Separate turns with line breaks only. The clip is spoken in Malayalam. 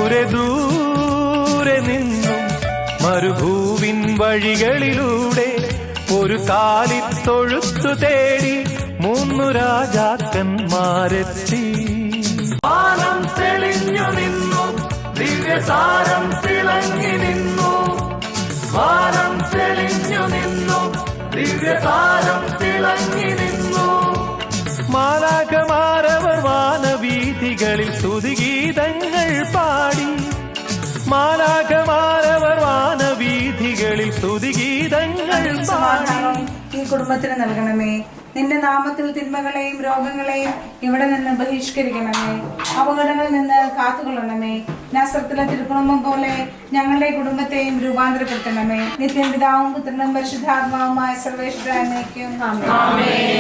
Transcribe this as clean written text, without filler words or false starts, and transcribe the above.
ദൂരെ ദൂരെ നിന്നും മരുഭൂവിൻ വഴികളിലൂടെ ഒരു കാലിത്തൊഴുത്തു തേടി 3 രാജാക്കന്മാരെത്തി. വാനം തെളിഞ്ഞു നിന്നു, ദിവ്യസാരം തിളങ്ങി നിന്നു. വാനം തെളിഞ്ഞു നിന്നു, ദിവ്യസാരം തിളങ്ങി നിന്നു. മാലാഖമാരവർ വാനവീഥികളിൽ സ്തുതിഗീതങ്ങൾ പാടി. മാലാഖമാരവർ വാനവീഥികളിൽ സ്തുതിഗീതങ്ങൾ പാടി.
ഈ കുടുംബത്തിന് നൽകണമേ. നിന്റെ നാമത്തിൽ തിന്മകളെയും രോഗങ്ങളെയും ഇവിടെ നിന്ന് ബഹിഷ്കരിക്കണമേ. അപകടങ്ങളിൽ നിന്ന് കാത്തുകൊള്ളണമേ. നസ്രത്തിലെ തിരുക്കുടുംബം പോലെ ഞങ്ങളുടെ കുടുംബത്തെയും രൂപാന്തരപ്പെടുത്തണമേ. നിത്യം പിതാവും പുത്രനും പരിശുദ്ധാത്മാവുമായ സർവേശ്വരൻ എന്നേക്കും ആമേൻ.